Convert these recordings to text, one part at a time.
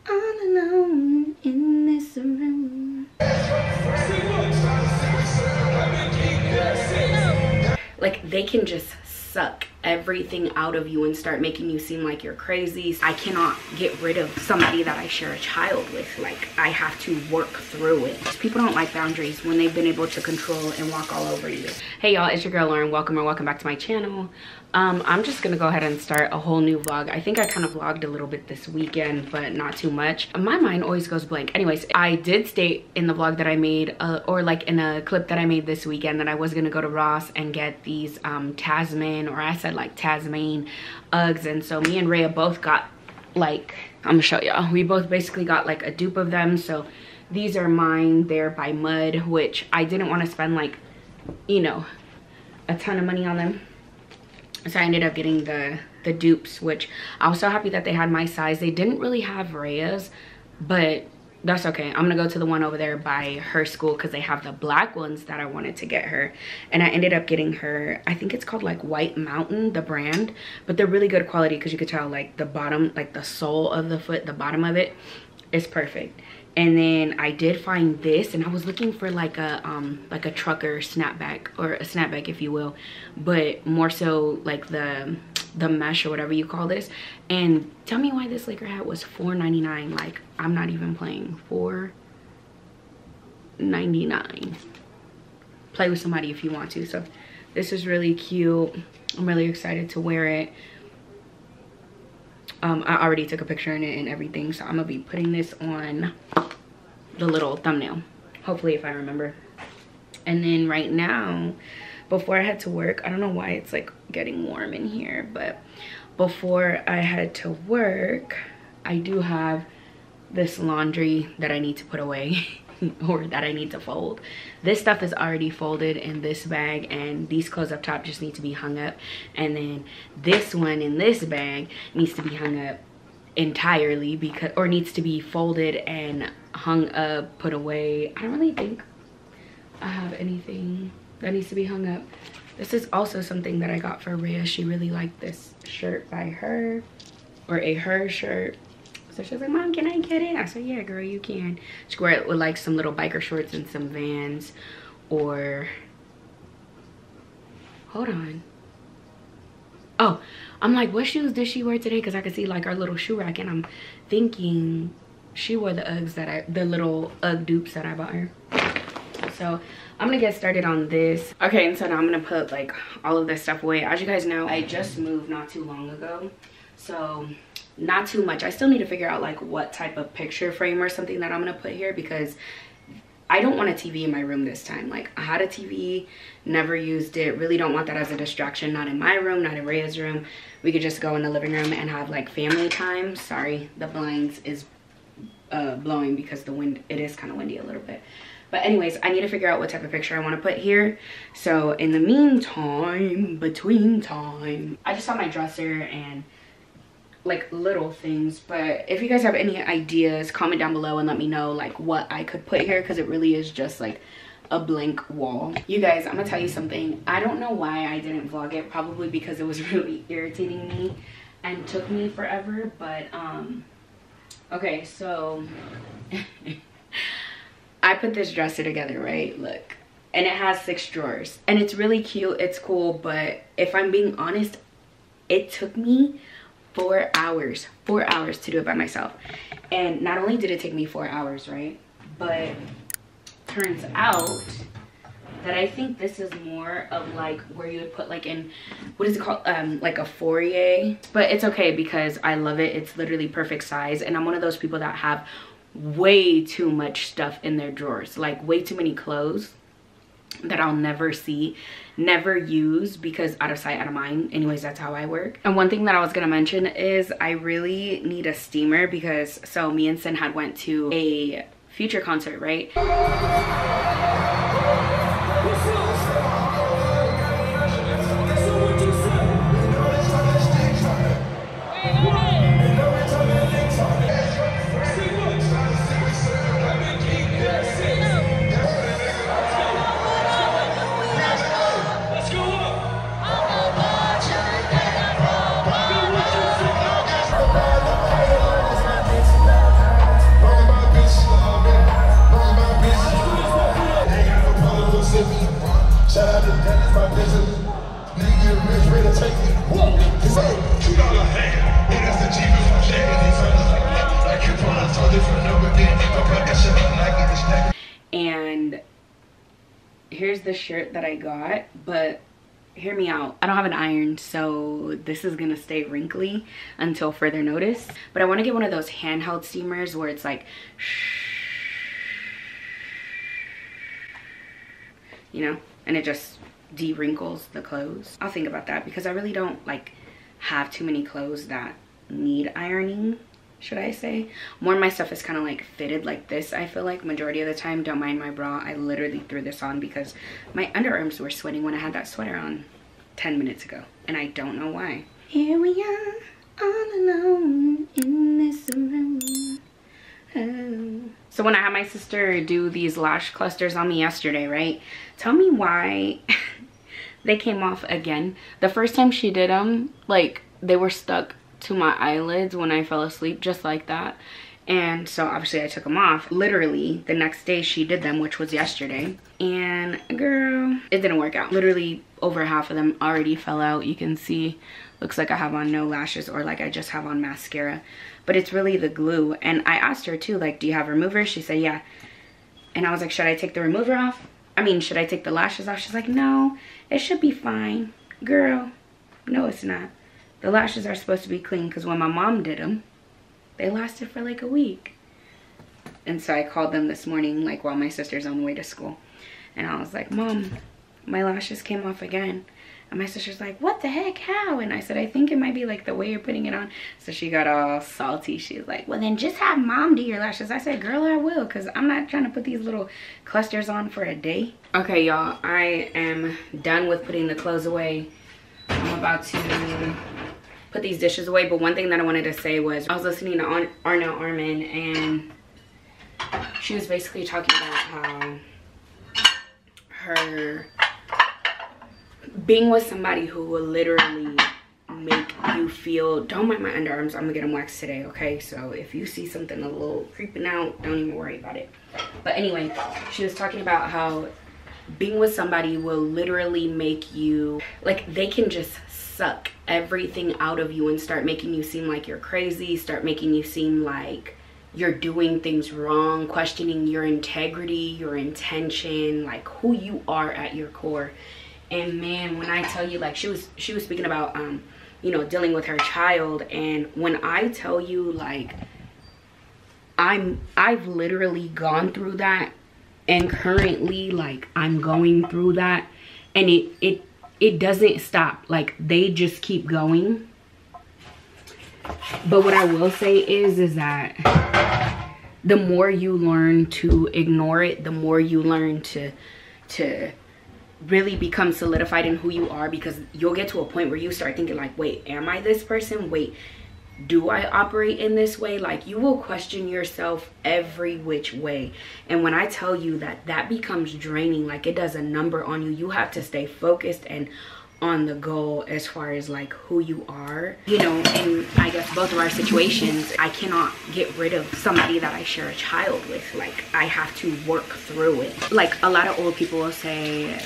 all alone in this room. Like, they can just suck everything out of you and start making you seem like you're crazy. I cannot get rid of somebody that I share a child with. Like, I have to work through it. People don't like boundaries when they've been able to control and walk all over you. Hey y'all, it's your girl Lauren. Welcome back to my channel. I'm just gonna go ahead and start a whole new vlog. I think I kind of vlogged a little bit this weekend, but not too much. My mind always goes blank. Anyways, I did state in the vlog that I made, or like in a clip that I made this weekend, that I was gonna go to Ross and get these Tasman, or I said like Tasman Uggs. And so me and Rhea both got, like, I'm gonna show y'all. We both basically got like a dupe of them. So these are mine. They're by Mud, which I didn't want to spend, like, you know, a ton of money on them. So I ended up getting the dupes, which I was so happy that they had my size. They didn't really have Rhea's, but that's okay. I'm gonna go to the one over there by her school because they have the black ones that I wanted to get her. And I ended up getting her, I think it's called like White Mountain, the brand, but they're really good quality because you could tell like the bottom, like the sole of the foot, the bottom of it is perfect. And then I did find this, and I was looking for like a trucker snapback, or a snapback if you will, but more so like the mesh or whatever you call this. And tell me why this Laker hat was $4.99. Like, I'm not even playing. $4.99. Play with somebody if you want to. So this is really cute. I'm really excited to wear it. I already took a picture in it and everything, so I'm gonna be putting this on the little thumbnail, hopefully, if I remember. And then right now, before I head to work, I don't know why it's like getting warm in here, but before I head to work, I do have this laundry that I need to put away or that I need to fold. This stuff is already folded in this bag, and these clothes up top just need to be hung up. And then this one in this bag needs to be hung up entirely, because, or needs to be folded and hung up, put away. I don't really think I have anything that needs to be hung up. This is also something that I got for Rhea. She really liked this shirt by her, or a her shirt. So she was like, Mom, can I get it? I said, yeah, girl, you can. She wear it with like some little biker shorts and some Vans, or, hold on. Oh, I'm like, what shoes did she wear today? Because I could see like our little shoe rack, and I'm thinking she wore the Uggs that the little Ugg dupes that I bought her. So I'm gonna get started on this. Okay, and so now I'm gonna put like all of this stuff away. As you guys know, I just moved not too long ago, so not too much. I still need to figure out like what type of picture frame or something that I'm gonna put here, because I don't want a TV in my room this time. Like, I had a TV, never used it, really don't want that as a distraction. Not in my room, not in Rhea's room. We could just go in the living room and have like family time. Sorry, the blinds is blowing because the wind, it is kind of windy a little bit. But anyways, I need to figure out what type of picture I want to put here. So in the meantime, between time, I just saw my dresser and like little things. But if you guys have any ideas, comment down below and let me know like what I could put here, because it really is just like a blank wall. You guys, I'm gonna tell you something. I don't know why I didn't vlog it, probably because it was really irritating me and took me forever. But okay, so I put this dresser together, right? Look, and it has 6 drawers, and it's really cute, it's cool, but if I'm being honest, it took me 4 hours to do it by myself. And not only did it take me 4 hours, right, but turns out that I think this is more of like where you would put like in, what is it called, like a foyer. But it's okay because I love it. It's literally perfect size, and I'm one of those people that have way too much stuff in their drawers, like way too many clothes that I'll never see, never use, because out of sight, out of mind. Anyways, that's how I work. And one thing that I was gonna mention is I really need a steamer, because so me and Sin had went to a Future concert, right? the shirt that I got, but hear me out. I don't have an iron, so this is gonna stay wrinkly until further notice. But I want to get one of those handheld steamers where it's like, you know, and it just de-wrinkles the clothes. I'll think about that because I really don't like have too many clothes that need ironing, should I say. More of my stuff is kind of like fitted like this. I feel like majority of the time. Don't mind my bra. I literally threw this on because my underarms were sweating when I had that sweater on 10 minutes ago, and I don't know why. Here we are, all alone in this room. Oh. So when I had my sister do these lash clusters on me yesterday, right? Tell me why they came off again. The first time she did them, like, they were stuck to my eyelids when I fell asleep, just like that. And so obviously I took them off. Literally the next day she did them, which was yesterday, and girl, it didn't work out. Literally over half of them already fell out. You can see, looks like I have on no lashes, or like I just have on mascara, but it's really the glue. And I asked her too, like, do you have remover? She said yeah. And I was like, should I take the remover off? I mean, should I take the lashes off? She's like, no, it should be fine. Girl, no, it's not. The lashes are supposed to be clean, because when my mom did them, they lasted for like a week. And so I called them this morning, like while my sister's on the way to school, and I was like, Mom, my lashes came off again. And my sister's like, what the heck, how? And I said, I think it might be like the way you're putting it on. So she got all salty. She was like, well then just have Mom do your lashes. I said, girl, I will, because I'm not trying to put these little clusters on for a day. Okay, y'all, I am done with putting the clothes away. I'm about to put these dishes away, but one thing that I wanted to say was I was listening to Arnell Armin, and she was basically talking about how her being with somebody who will literally make you feel, don't mind my underarms, I'm gonna get them waxed today, okay? So if you see something a little creeping out, don't even worry about it. But anyway, she was talking about how being with somebody will literally make you, like, they can just suck everything out of you and start making you seem like you're crazy, start making you seem like you're doing things wrong, questioning your integrity, your intention, like who you are at your core. And man, when I tell you, like, she was speaking about you know, dealing with her child, and when I tell you, like, I've literally gone through that, and currently, like, I'm going through that, and it doesn't stop. Like, they just keep going. But what I will say is that the more you learn to ignore it, the more you learn to really become solidified in who you are, because you'll get to a point where you start thinking like, wait, am I this person? Wait, do I operate in this way? Like, you will question yourself every which way. And when I tell you that, that becomes draining, like it does a number on you. You have to stay focused and on the goal as far as like who you are, you know. And I guess both of our situations, I cannot get rid of somebody that I share a child with. Like, I have to work through it. Like, a lot of old people will say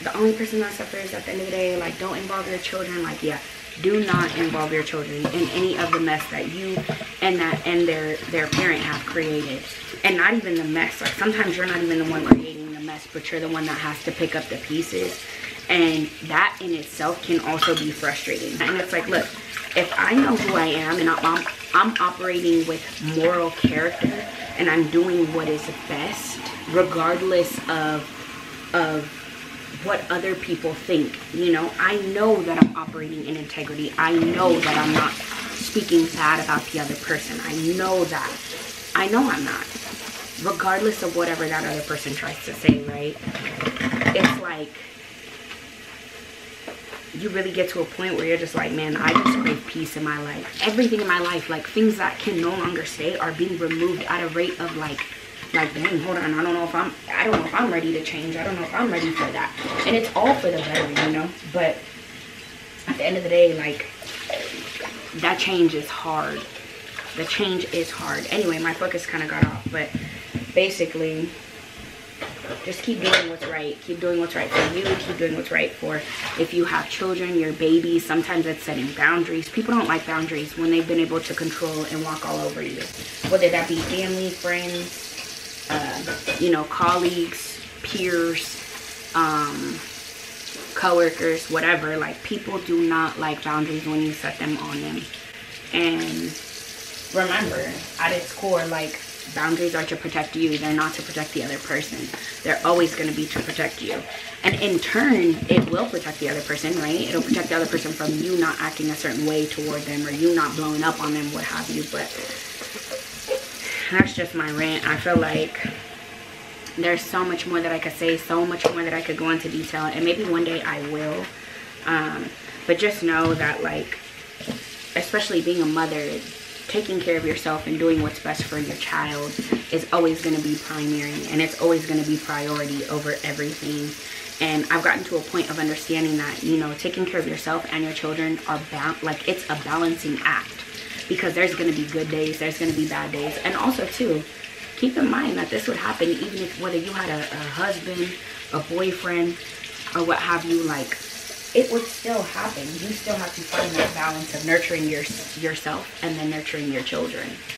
the only person that suffers at the end of the day, like, don't involve your children. Like, yeah, do not involve your children in any of the mess that you and their parent have created. And not even the mess, like, sometimes you're not even the one creating the mess, but you're the one that has to pick up the pieces. And that in itself can also be frustrating. And it's like, look, if I know who I am and I'm operating with moral character and I'm doing what is best, regardless of what other people think, you know, I know that I'm operating in integrity. I know that I'm not speaking bad about the other person. I know that. I know I'm not. Regardless of whatever that other person tries to say, right? It's like, you really get to a point where you're just like, man, I just crave peace in my life. Everything in my life, like things that can no longer stay, are being removed at a rate of like dang, hold on, I don't know if I'm ready to change. I don't know if I'm ready for that. And it's all for the better, you know. But at the end of the day, like, that change is hard. The change is hard. Anyway, my focus kind of got off, but basically, just keep doing what's right. Keep doing what's right for you. Keep doing what's right for, if you have children, your babies. Sometimes it's setting boundaries. People don't like boundaries when they've been able to control and walk all over you. Whether that be family, friends, you know, colleagues, peers, coworkers, whatever. Like, people do not like boundaries when you set them on them. And remember, at its core, like, boundaries are to protect you. They're not to protect the other person. They're always going to be to protect you. And in turn, it will protect the other person, right? It'll protect the other person from you not acting a certain way toward them, or you not blowing up on them, what have you. But that's just my rant. I feel like there's so much more that I could say, so much more that I could go into detail, and maybe one day I will. But just know that, like, especially being a mother, taking care of yourself and doing what's best for your child is always going to be primary, and it's always going to be priority over everything. And I've gotten to a point of understanding that, you know, taking care of yourself and your children are like, it's a balancing act, because there's going to be good days, there's going to be bad days. And also too, keep in mind that this would happen even if, whether you had a husband, a boyfriend, or what have you. Like, it would still happen. You still have to find that balance of nurturing yourself and then nurturing your children.